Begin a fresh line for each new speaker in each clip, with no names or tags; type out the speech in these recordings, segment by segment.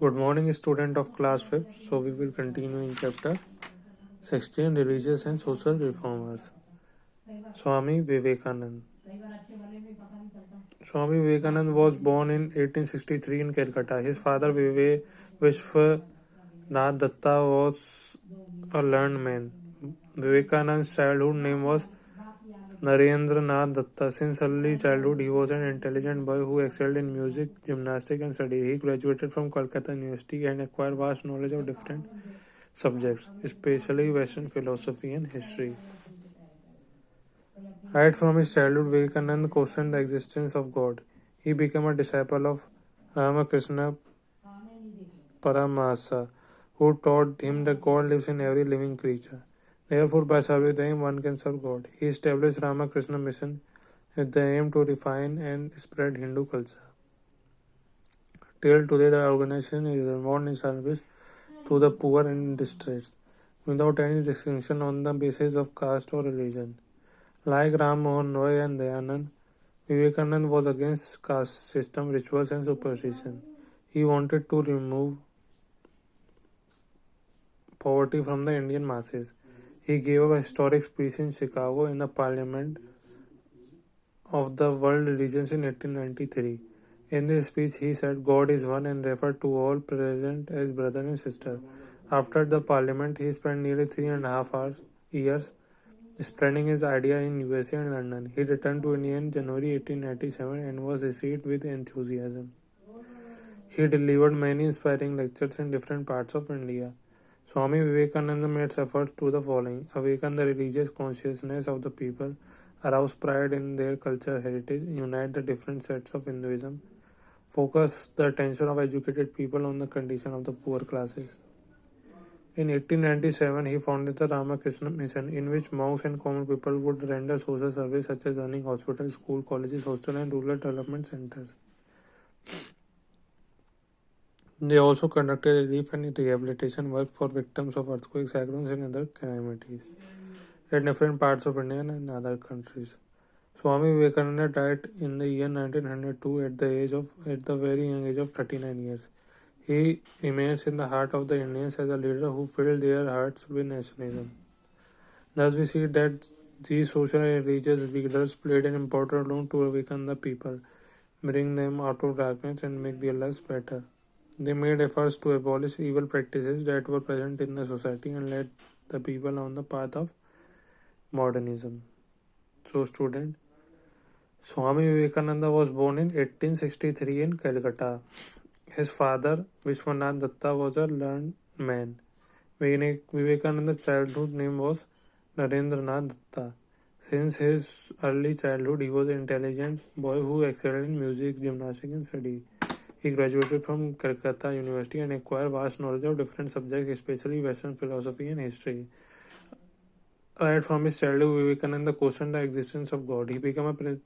Good morning, student of class 5th. So we will continue in chapter 16, Religious and Social Reformers. Swami Vivekanand. Swami Vivekanand was born in 1863 in Calcutta. His father Vishwanath Datta was a learned man. Vivekanand's childhood name was Narendranath Datta. Since early childhood, he was an intelligent boy who excelled in music, gymnastics, and study. He graduated from Calcutta University and acquired vast knowledge of different subjects, especially Western philosophy and history. Right from his childhood, Vivekananda questioned the existence of God. He became a disciple of Ramakrishna Paramahasa, who taught him that God lives in every living creature. Therefore, by serving them, one can serve God. He established Ramakrishna Mission with the aim to refine and spread Hindu culture. Till today, the organization is involved in service to the poor and distressed, without any distinction on the basis of caste or religion. Like Ram Mohan Roy and Dayanand, Vivekananda was against caste system, rituals, and superstition. He wanted to remove poverty from the Indian masses. He gave a historic speech in Chicago in the Parliament of the World Religions in 1893. In this speech, he said God is one and referred to all present as brother and sister. After the Parliament, he spent nearly 3.5 years spreading his idea in USA and London. He returned to India in January 1897 and was received with enthusiasm. He delivered many inspiring lectures in different parts of India. Swami Vivekananda made efforts to the following: awaken the religious consciousness of the people, arouse pride in their cultural heritage, unite the different sects of Hinduism, focus the attention of educated people on the condition of the poor classes. In 1897, he founded the Ramakrishna Mission, in which monks and common people would render social service such as running hospitals, schools, colleges, hostels, and rural development centers. They also conducted relief and rehabilitation work for victims of earthquakes, cyclones, and other calamities in different parts of India and other countries. Swami Vivekananda died in the year 1902 at the very young age of 39 years. He remains in the heart of the Indians as a leader who filled their hearts with nationalism. Thus, we see that these social and religious leaders played an important role to awaken the people, bring them out of darkness, and make their lives better. They made efforts to abolish evil practices that were present in the society and led the people on the path of modernism. So, student, Swami Vivekananda was born in 1863 in Calcutta. His father, Vishwanath Datta, was a learned man. Vivekananda's childhood name was Narendranath Datta. Since his early childhood, he was an intelligent boy who excelled in music, gymnastics, and study. He graduated from Calcutta University and acquired vast knowledge of different subjects, especially Western philosophy and history. Right from his childhood, Vivekananda questioned the existence of God. He became a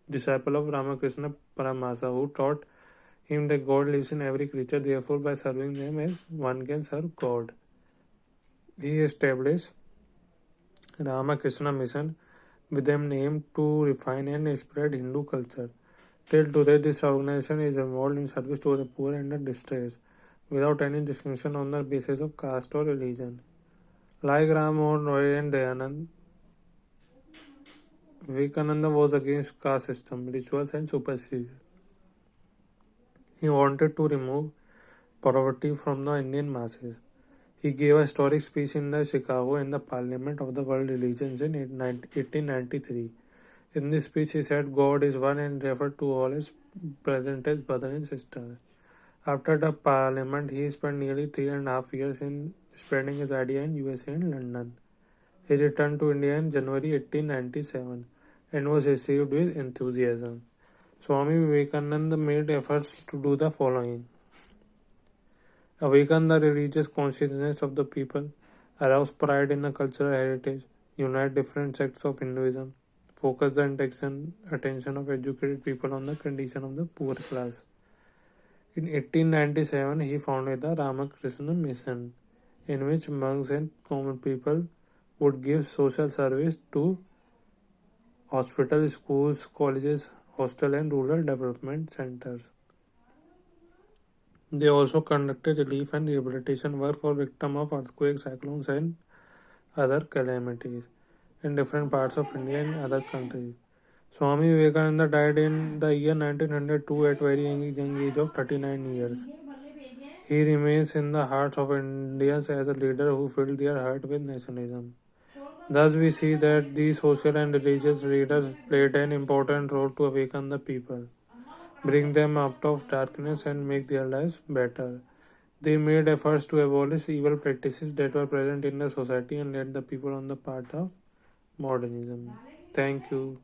disciple of Ramakrishna Paramahasa, who taught him that God lives in every creature, therefore, by serving them as one can serve God. He established Ramakrishna Mission with an aim to refine and spread Hindu culture. Till today, this organization is involved in service to the poor and the distressed, without any distinction on the basis of caste or religion. Like Ram Mohan Roy and Dayanand, Vivekananda was against caste system, rituals, and superstition. He wanted to remove poverty from the Indian masses. He gave a historic speech in the Chicago in the Parliament of the World Religions in 1893. In this speech, he said God is one and referred to all as present as brother and sister. After the Parliament, he spent nearly 3.5 years in spreading his idea in USA and London. He returned to India in January 1897 and was received with enthusiasm. Swami Vivekananda made efforts to do the following: awaken the religious consciousness of the people, arouse pride in the cultural heritage, unite different sects of Hinduism, focus the attention of educated people on the condition of the poor class. In 1897, he founded the Ramakrishna Mission, in which monks and common people would give social service to hospitals, schools, colleges, hostels, and rural development centers. They also conducted relief and rehabilitation work for victims of earthquakes, cyclones, and other calamities in different parts of India and other countries. Swami Vivekananda died in the year 1902 at very young age of 39 years. He remains in the hearts of Indians as a leader who filled their heart with nationalism. Thus, we see that these social and religious leaders played an important role to awaken the people, bring them out of darkness, and make their lives better. They made efforts to abolish evil practices that were present in the society and led the people on the path of modernism. Thank you.